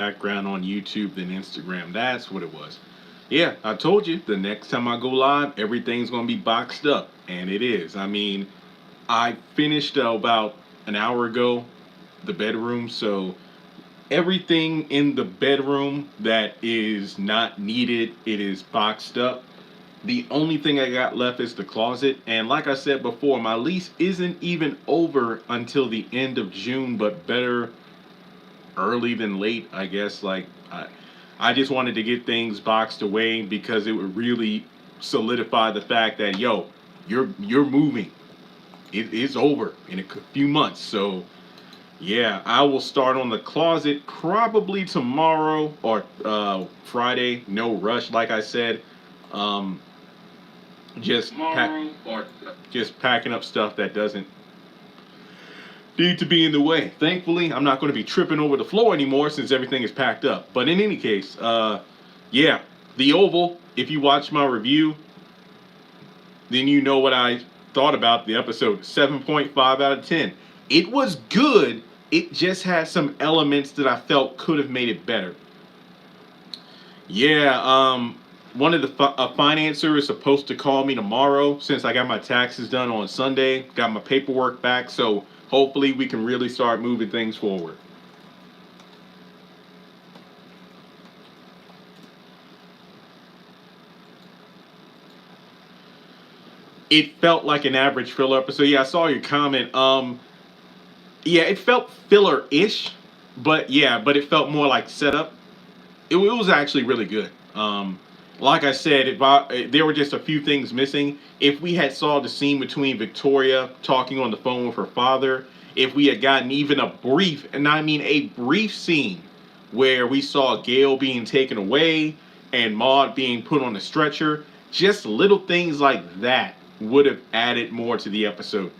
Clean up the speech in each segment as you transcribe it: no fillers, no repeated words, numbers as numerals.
background on YouTube than Instagram. That's what it was. Yeah, I told you the next time I go live, everything's gonna be boxed up, and it is. I mean, I finished about an hour ago the bedroom, so everything in the bedroom that is not needed, it is boxed up. The only thing I got left is the closet, and like I said before, my lease isn't even over until the end of June, but better early than late, I guess. I just wanted to get things boxed away because it would really solidify the fact that you're moving. It's over in a few months. So yeah, I will start on the closet probably tomorrow or Friday. No rush, like I said. Um, just just packing up stuff that doesn't need to be in the way. Thankfully, I'm not going to be tripping over the floor anymore since everything is packed up. But in any case, yeah, the Oval. If you watch my review, then you know what I thought about the episode. 7.5 out of 10. It was good. It just had some elements that I felt could have made it better. Yeah, one of the a financer is supposed to call me tomorrow since I got my taxes done on Sunday, got my paperwork back, so hopefully we can really start moving things forward. It felt like an average filler episode. Yeah, I saw your comment. Yeah, it felt filler-ish, but yeah, but it felt more like setup. It was actually really good. Like I said, there were just a few things missing. If we had saw the scene between Victoria talking on the phone with her father, if we had gotten even a brief, and I mean a brief scene, where we saw Gail being taken away and Maud being put on a stretcher, just little things like that would have added more to the episode.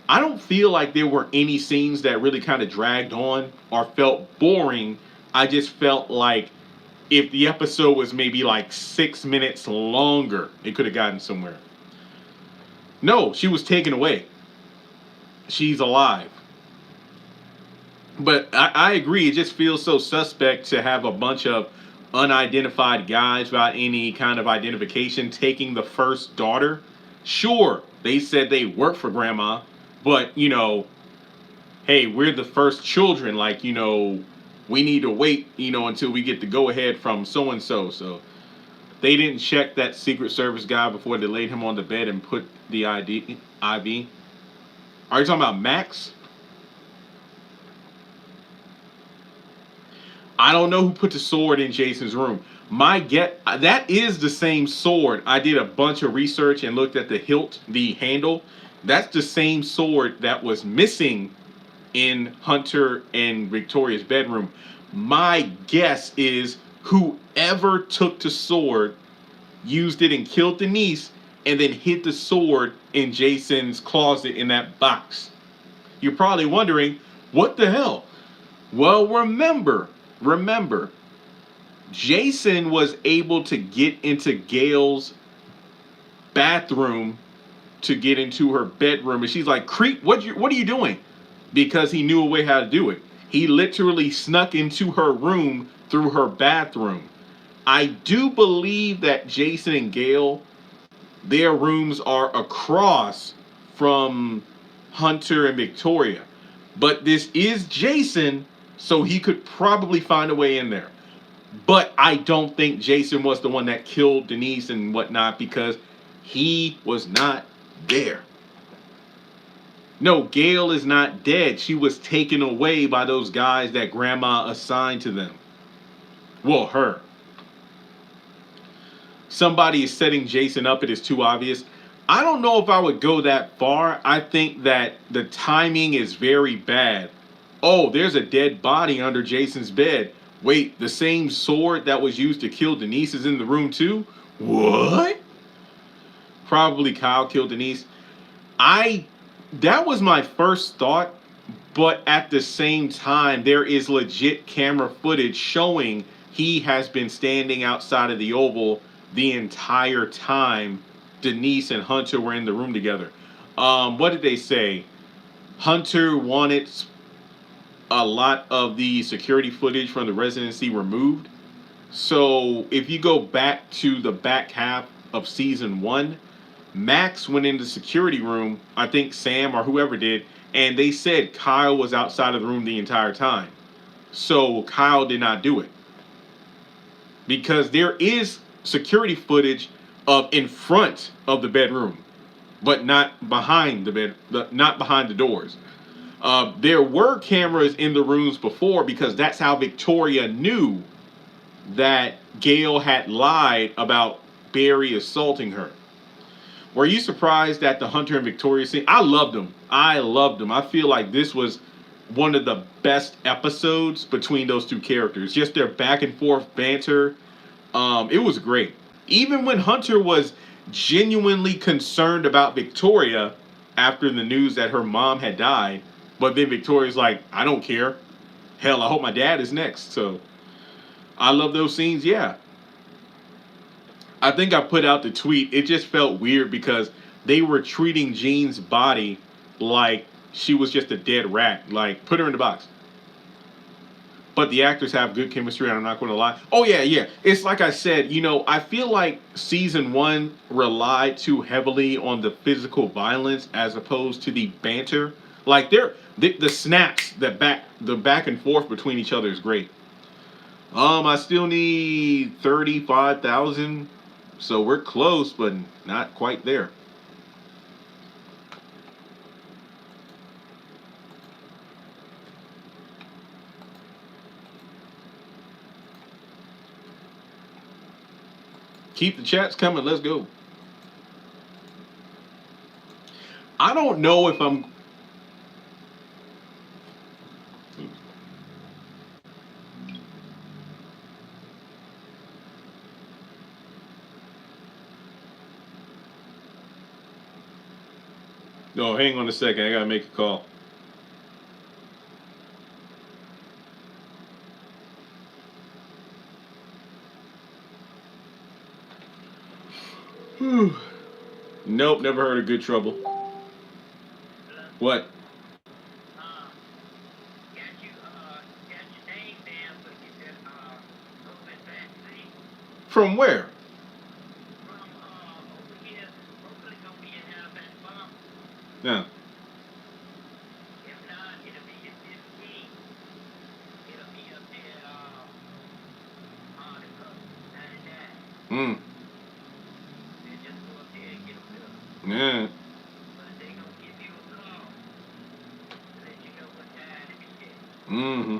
I don't feel like there were any scenes that really kind of dragged on or felt boring. I just felt like if the episode was maybe like 6 minutes longer, it could have gotten somewhere. No, she was taken away. She's alive. But I agree. It just feels so suspect to have a bunch of unidentified guys without any kind of identification taking the first daughter. Sure, they said they work for grandma, but hey, we're the first children. Like, we need to wait, until we get the go ahead from so and so. So they didn't check that Secret Service guy before they laid him on the bed and put the IV. Are you talking about Max? I don't know who put the sword in Jason's room. My get that is the same sword. I did a bunch of research and looked at the hilt, the handle. That's the same sword that was missing in Hunter and Victoria's bedroom. My guess is whoever took the sword used it and killed Denise and then hid the sword in Jason's closet in that box. You're probably wondering, what the hell? Well, remember, Jason was able to get into Gail's bathroom to get into her bedroom, and she's like, "Creep, what are you doing?" Because he knew a way how to do it. He literally snuck into her room through her bathroom. I do believe that Jason and Gail, their rooms are across from Hunter and Victoria. But this is Jason, so he could probably find a way in there. But I don't think Jason was the one that killed Denise and whatnot because he was not there. No, Gail is not dead. She was taken away by those guys that grandma assigned to them. Well, her. Somebody is setting Jason up. It is too obvious. I don't know if I would go that far. I think that the timing is very bad. Oh, there's a dead body under Jason's bed. Wait, the same sword that was used to kill Denise is in the room too? What? Probably Kyle killed Denise. That was my first thought, but at the same time, there is legit camera footage showing he has been standing outside of the Oval the entire time Denise and Hunter were in the room together. What did they say? Hunter wanted a lot of the security footage from the residency removed. So if you go back to the back half of season one, Max went in the security room, I think Sam or whoever did, and they said Kyle was outside of the room the entire time. So Kyle did not do it. Because there is security footage of in front of the bedroom, but not behind the not behind the doors. There were cameras in the rooms before because that's how Victoria knew that Gail had lied about Barry assaulting her. Were you surprised at the Hunter and Victoria scene? I loved them. I loved them. I feel like this was one of the best episodes between those two characters. Just their back and forth banter. It was great. Even when Hunter was genuinely concerned about Victoria after the news that her mom had died, but then Victoria's like, I don't care. Hell, I hope my dad is next. So I love those scenes. Yeah. I think I put out the tweet. It just felt weird because they were treating Jean's body like she was just a dead rat. Like, put her in the box. But the actors have good chemistry, and I'm not going to lie. Oh, yeah, yeah. It's like I said, I feel like season one relied too heavily on the physical violence as opposed to the banter. Like, the snaps, the back and forth between each other is great. I still need 35,000. So we're close, but not quite there. Keep the chats coming. Let's go. I don't know if I'm... No, hang on a second. I got to make a call. Nope, never heard of Good Trouble. What? From where? Yeah. Mm. Yeah. Mm-hmm.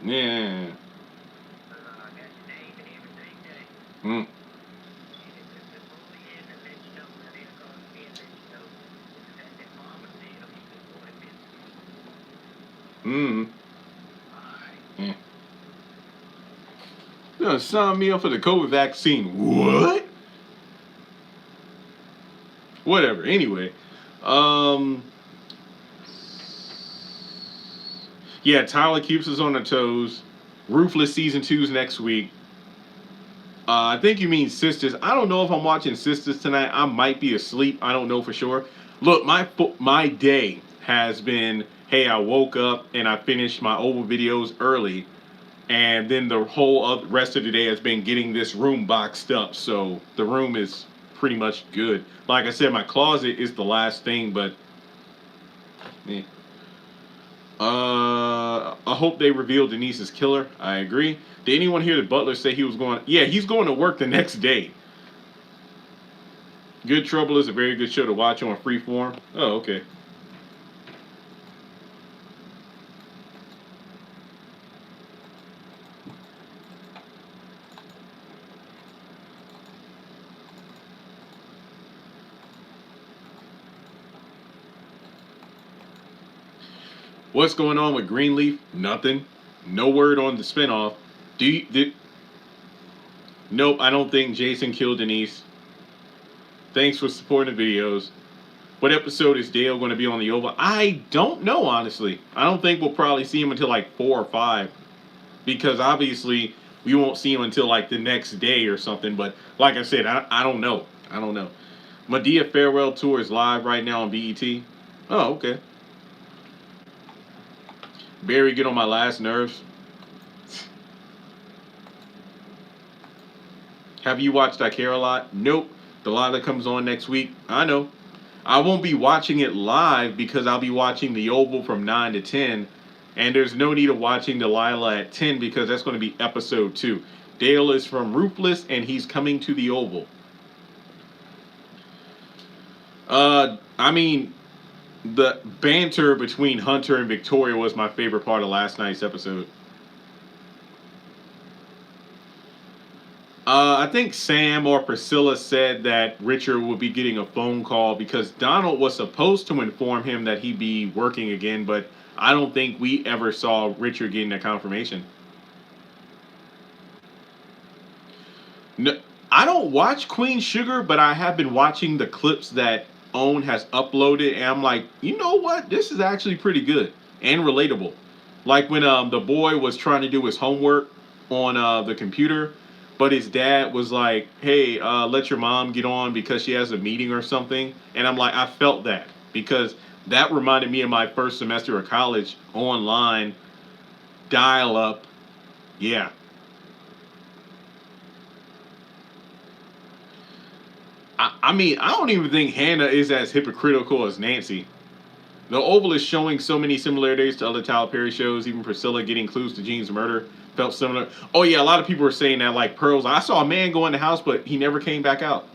Yeah. Mm. Mm-hmm. Yeah. You're gonna sign me up for the COVID vaccine. What? Whatever. Anyway. Yeah, Tyler keeps us on our toes. Ruthless season 2's next week. I think you mean Sisters. I don't know if I'm watching Sisters tonight. I might be asleep. I don't know for sure. Look, my day has been, hey, I woke up and I finished my oval videos early. And then the whole rest of the day has been getting this room boxed up. So the room is pretty much good. Like I said, my closet is the last thing, but... Yeah. I hope they reveal Denise's killer. I agree. Did anyone hear the butler say he was going? Yeah, he's going to work the next day. Good Trouble is a very good show to watch on Freeform. Oh, okay. What's going on with Greenleaf? Nothing. No word on the spinoff. Nope, I don't think Jason killed Denise. Thanks for supporting the videos. What episode is Dale going to be on the Oval? I don't know, honestly. I don't think we'll probably see him until like 4 or 5. Because obviously, we won't see him until like the next day or something. But like I said, I don't know. I don't know. Madea Farewell Tour is live right now on BET. Oh, okay. Barry get on my last nerves. Have you watched I Care a Lot? Nope. Delilah comes on next week. I know. I won't be watching it live because I'll be watching the Oval from 9 to 10. And there's no need of watching Delilah at 10 because that's going to be episode 2. Dale is from Ruthless and he's coming to the Oval. I mean, the banter between Hunter and Victoria was my favorite part of last night's episode. I think Sam or Priscilla said that Richard would be getting a phone call because Donald was supposed to inform him that he'd be working again, but I don't think we ever saw Richard getting a confirmation. No, I don't watch Queen Sugar, but I have been watching the clips that Own has uploaded, and I'm like, you know what? This is actually pretty good and relatable. Like when the boy was trying to do his homework on the computer, but his dad was like, "Hey, let your mom get on because she has a meeting or something." And I'm like, I felt that because that reminded me of my first semester of college online dial up. Yeah, I mean, I don't even think Hannah is as hypocritical as Nancy. The Oval is showing so many similarities to other Tyler Perry shows. Even Priscilla getting clues to Gene's murder felt similar. Oh yeah, a lot of people are saying that like Pearls. I saw a man go in the house, but he never came back out.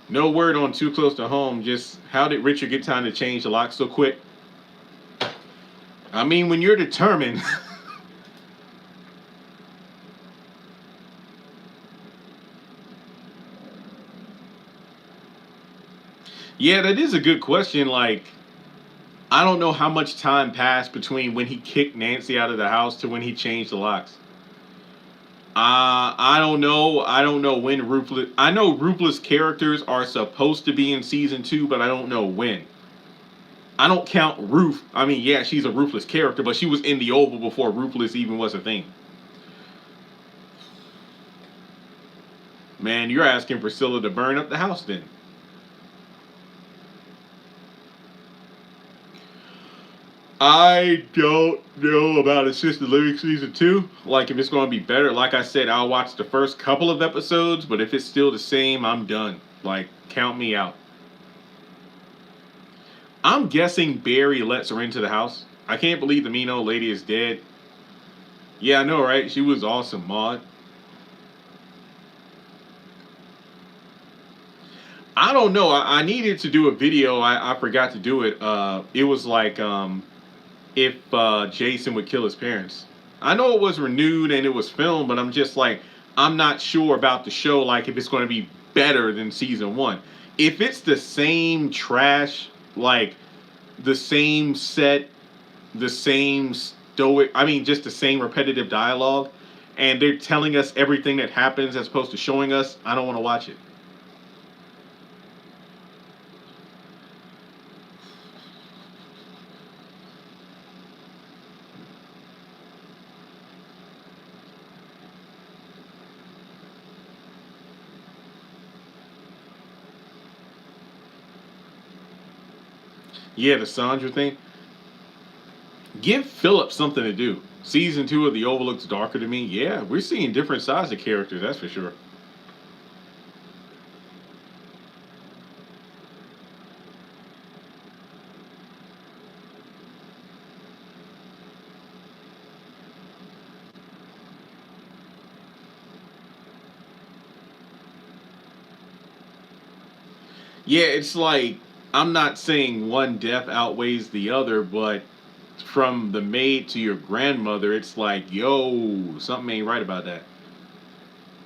No word on Too Close to Home. Just how did Richard get time to change the lock so quick? I mean, when you're determined. Yeah, that is a good question. Like, I don't know how much time passed between when he kicked Nancy out of the house to when he changed the locks. I don't know. I don't know when Ruthless. I know Ruthless characters are supposed to be in season 2, but I don't know when. I don't count Ruth. I mean, yeah, she's a Ruthless character, but she was in the Oval before Ruthless even was a thing. Man, you're asking Priscilla to burn up the house then. I don't know about Assisted Living season 2. Like, if it's going to be better. Like I said, I'll watch the first couple of episodes, but if it's still the same, I'm done. Like, count me out. I'm guessing Barry lets her into the house. I can't believe the mean old lady is dead. Yeah, I know, right? She was awesome, Maud. I don't know. I needed to do a video. I forgot to do it. It was like if Jason would kill his parents. I know it was renewed and it was filmed, but I'm just like, I'm not sure about the show. Like, if it's going to be better than season 1. If it's the same trash, like the same set, the same stoic, I mean, just the same repetitive dialogue, and they're telling us everything that happens as opposed to showing us, I don't want to watch it. Yeah, the Sandra thing. Give Philip something to do. Season 2 of The Oval looks darker to me. Yeah, we're seeing different sides of characters, that's for sure. Yeah, it's like, I'm not saying one death outweighs the other, but from the maid to your grandmother, it's like, yo, something ain't right about that.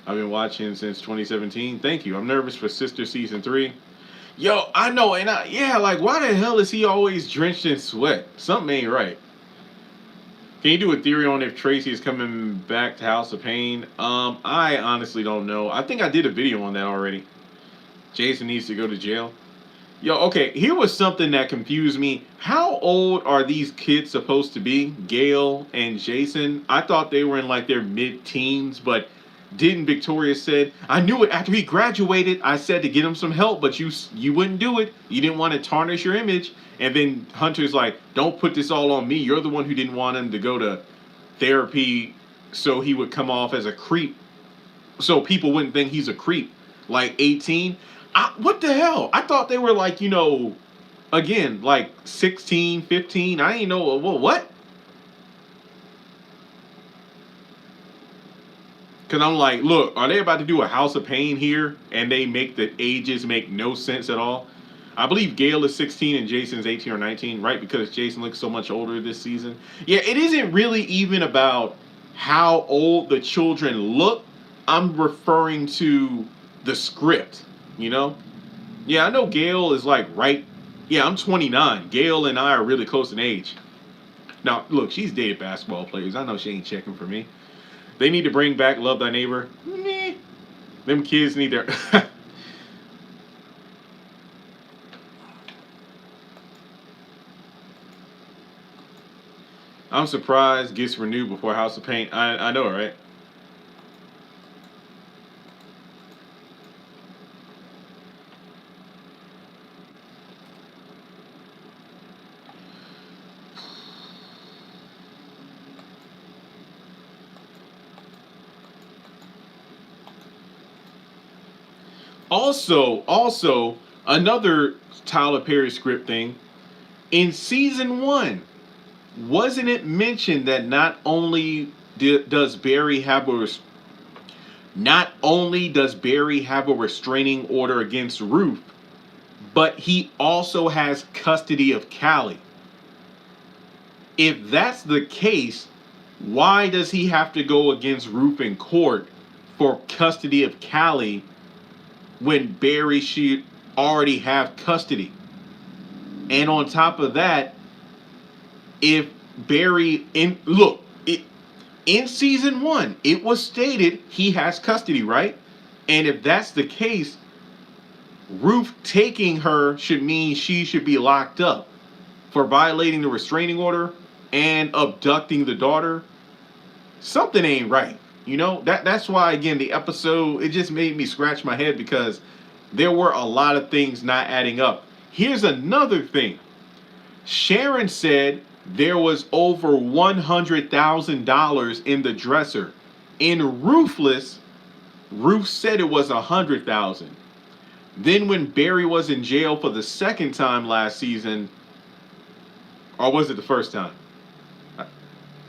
I've been watching since 2017. Thank you. I'm nervous for Sister season 3. Yo, I know, and yeah, like, why the hell is he always drenched in sweat? Something ain't right. Can you do a theory on if Tracy is coming back to House of Pain? I honestly don't know. I think I did a video on that already. Jason needs to go to jail. Yo, okay, here was something that confused me. How old are these kids supposed to be? Gail and Jason? I thought they were in like their mid-teens, but didn't Victoria said, I knew it after he graduated. I said to get him some help, but you wouldn't do it. You didn't want to tarnish your image. And then Hunter's like, don't put this all on me. You're the one who didn't want him to go to therapy so he would come off as a creep. So people wouldn't think he's a creep. Like 18. What the hell? I thought they were like, again, like 16, 15. I ain't know. Well, what? Because I'm like, look, are they about to do a House of Pain here? And they make the ages make no sense at all. I believe Gail is 16 and Jason's 18 or 19, right? Because Jason looks so much older this season. Yeah, it isn't really even about how old the children look. I'm referring to the script, you know? Yeah, I know Gail is like right. Yeah, I'm 29. Gail and I are really close in age. Now, look, she's dated basketball players. I know she ain't checking for me. They need to bring back Love Thy Neighbor. Meh. Them kids need their. I'm surprised gets renewed before House of Pain. I know, right? Also, another Tyler Perry script thing. In season one, wasn't it mentioned that does Barry have a not only does Barry have a restraining order against Ruth, but he also has custody of Callie. If that's the case, why does he have to go against Ruth in court for custody of Callie when Barry should already have custody? And on top of that, if Barry in season one, it was stated he has custody, right? And if that's the case, Ruth taking her should mean she should be locked up for violating the restraining order and abducting the daughter. Something ain't right. That's why again the episode it just made me scratch my head because there were a lot of things not adding up. Here's another thing. Sharon said there was over $100,000 in the dresser. In Ruthless, Ruth said it was $100,000. Then when Barry was in jail for the second time last season, or was it the first time?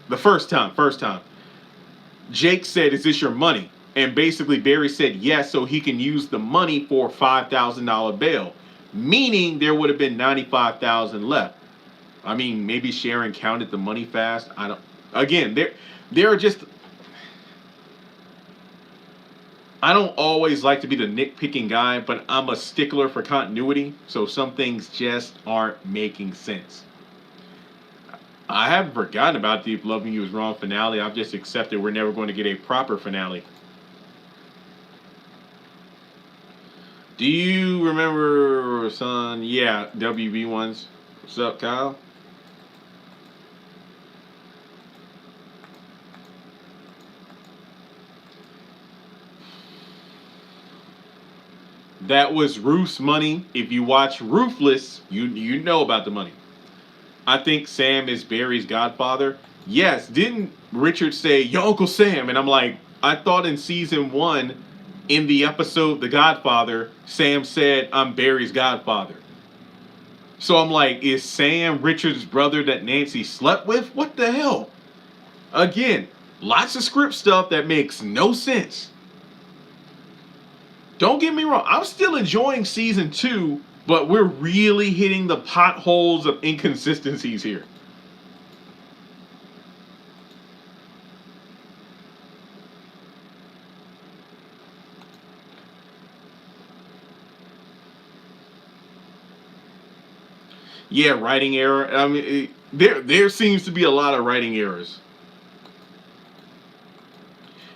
The first time. Jake said, "Is this your money?" And basically Barry said yes, so he can use the money for $5,000 bail, meaning there would have been $95,000 left. I mean, maybe Sharon counted the money fast. I don't. Again, there are just. I don't always like to be the nitpicking guy, but I'm a stickler for continuity, so some things just aren't making sense. I haven't forgotten about the If Loving You Is Wrong finale. I've just accepted we're never going to get a proper finale. Do you remember, son? Yeah, WB ones. What's up, Kyle? That was Ruth's money. If you watch Ruthless, you know about the money. I think Sam is Barry's godfather. Yes, didn't Richard say, "Yo, Uncle Sam"? And I'm like, I thought in season one, in the episode The Godfather, Sam said, "I'm Barry's godfather." So I'm like, is Sam Richard's brother that Nancy slept with? What the hell? Again, lots of script stuff that makes no sense. Don't get me wrong, I'm still enjoying season two, but we're really hitting the potholes of inconsistencies here. Yeah, writing error. I mean, there seems to be a lot of writing errors.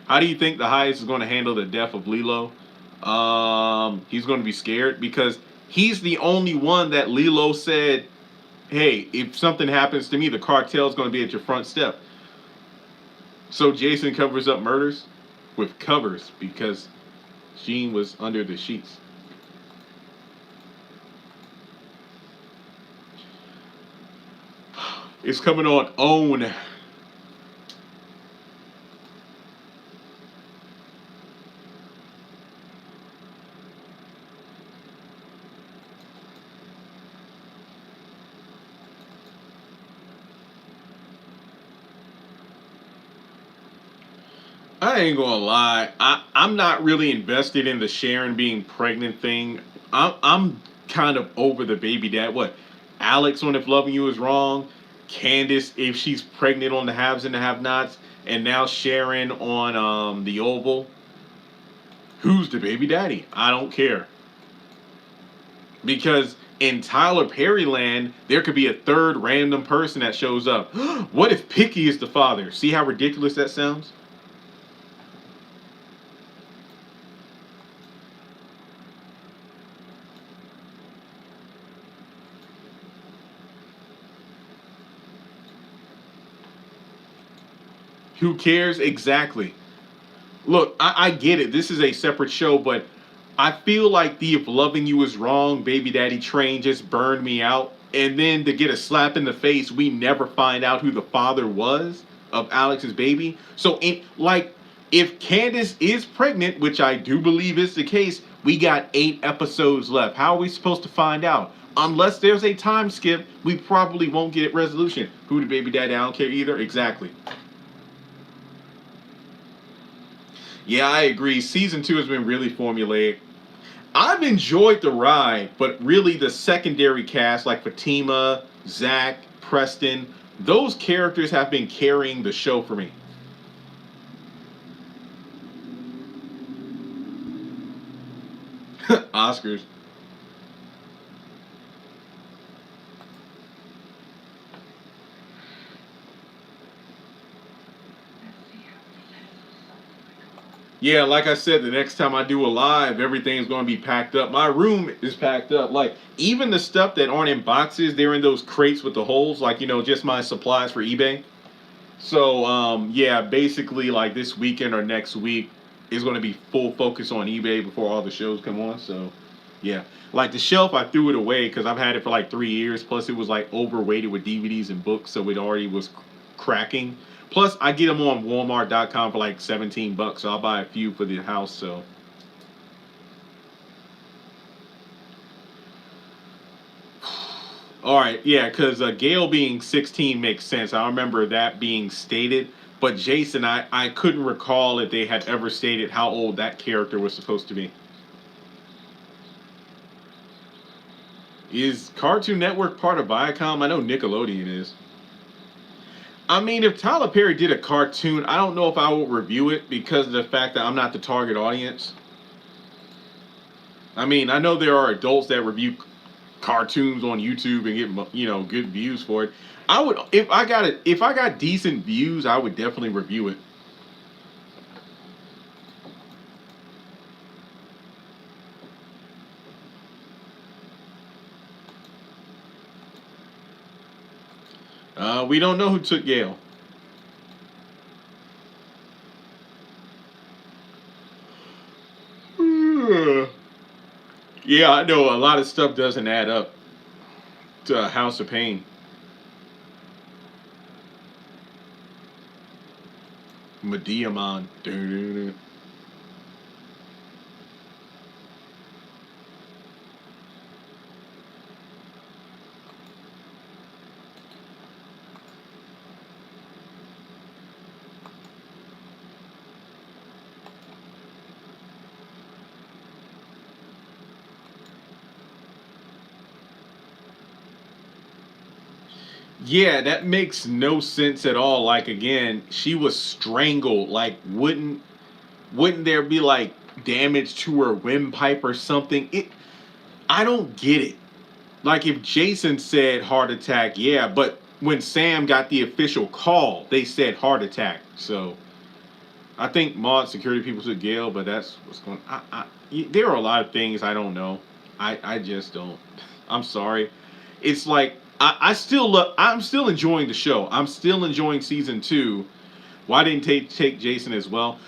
How do you think the highest is going to handle the death of Lilo? He's going to be scared because He's the only one that Lilo said, hey, if something happens to me, the cartel's going to be at your front step. So Jason covers up murders with covers because Jean was under the sheets. It's coming on OWN. I ain't gonna lie. I'm not really invested in the Sharon being pregnant thing. I'm kind of over the baby dad. What? Alex on If Loving You Is Wrong. Candace if she's pregnant on the Haves and the Have-Nots. And now Sharon on the Oval. Who's the baby daddy? I don't care. Because in Tyler Perry land, there could be a third random person that shows up. What if Picky is the father? See how ridiculous that sounds? Who cares? Exactly. Look, I get it. This is a separate show, but I feel like the If Loving You Is Wrong baby daddy train just burned me out. And then to get a slap in the face, we never find out who the father was of Alex's baby. So, if Candace is pregnant, which I do believe is the case, we got 8 episodes left. How are we supposed to find out? Unless there's a time skip, we probably won't get resolution. Who the baby daddy? I don't care either. Exactly. Yeah, I agree. Season 2 has been really formulaic. I've enjoyed the ride, but really the secondary cast like Fatima, Zach, Preston, those characters have been carrying the show for me. Oscars. Yeah, like I said, the next time I do a live, everything's going to be packed up. My room is packed up. Like, even the stuff that aren't in boxes, they're in those crates with the holes, like, just my supplies for eBay. So, yeah, basically, like, this weekend or next week is going to be full focus on eBay before all the shows come on. So, yeah. Like, the shelf, I threw it away because I've had it for like 3 years. Plus, it was, like, overweighted with DVDs and books, so it already was cracking. Plus, I get them on Walmart.com for like $17, so I'll buy a few for the house. So, all right, yeah, because Gail being 16 makes sense. I remember that being stated. But Jason, I couldn't recall if they had ever stated how old that character was supposed to be. Is Cartoon Network part of Viacom? I know Nickelodeon is. I mean, if Tyler Perry did a cartoon, I don't know if I would review it because of the fact that I'm not the target audience. I mean, I know there are adults that review cartoons on YouTube and get good views for it. I would if I got decent views, I would definitely review it. We don't know who took Yale. Yeah, I know a lot of stuff doesn't add up to House of Pain. Mediamon. Yeah, that makes no sense at all. Like again, she was strangled. Like wouldn't there be like damage to her windpipe or something? I don't get it. Like if Jason said heart attack, yeah, but when Sam got the official call, they said heart attack. So I think mod security people took Gale, but that's what's going. There are a lot of things I don't know. I just don't. I'm sorry. It's like I'm still enjoying the show. I'm still enjoying season 2. Why didn't take Jason as well?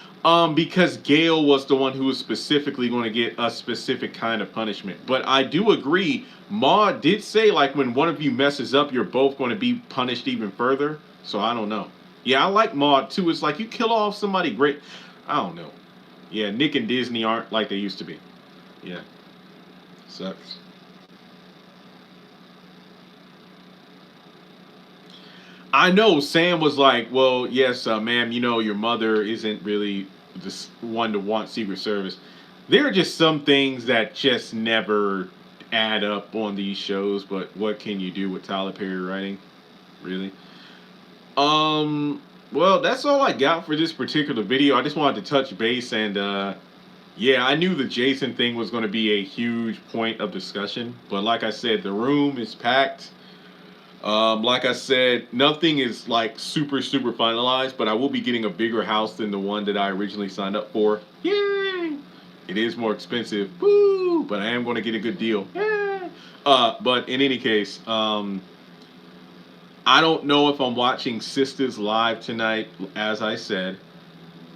Because Gail was the one who was specifically going to get a specific kind of punishment. But I do agree. Ma did say like when one of you messes up, you're both going to be punished even further. So I don't know. Yeah, I like Maud too. It's like you kill off somebody great. I don't know. Yeah, Nick and Disney aren't like they used to be. Yeah, sucks. I know Sam was like, well, yes, ma'am, you know, your mother isn't really the one to want Secret Service. There are just some things that just never add up on these shows, but what can you do with Tyler Perry writing? Really? Well, that's all I got for this particular video. I just wanted to touch base and, yeah, I knew the Jason thing was going to be a huge point of discussion, but like I said, the room is packed. Like I said, nothing is like super finalized, but I will be getting a bigger house than the one that I originally signed up for. Yay! It is more expensive, woo! But I am going to get a good deal. Yay! But in any case, I don't know if I'm watching Sisters live tonight. As I said,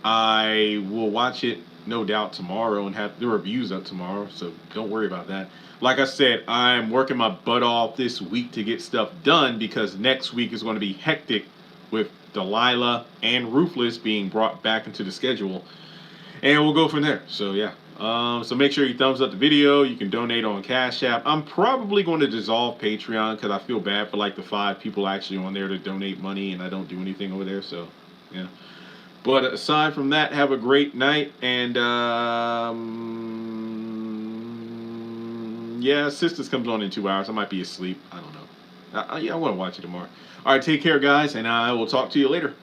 I will watch it no doubt tomorrow and have the reviews up tomorrow, so don't worry about that. Like I said, I'm working my butt off this week to get stuff done because next week is going to be hectic with Delilah and Ruthless being brought back into the schedule, and we'll go from there. So yeah. So make sure you thumbs up the video. You can donate on Cash App. I'm probably going to dissolve Patreon because I feel bad for like the 5 people actually on there to donate money and I don't do anything over there. So yeah. But aside from that, have a great night. And yeah, Sisters comes on in 2 hours. I might be asleep. I don't know. Yeah, I want to watch it tomorrow. All right, take care, guys, and I will talk to you later.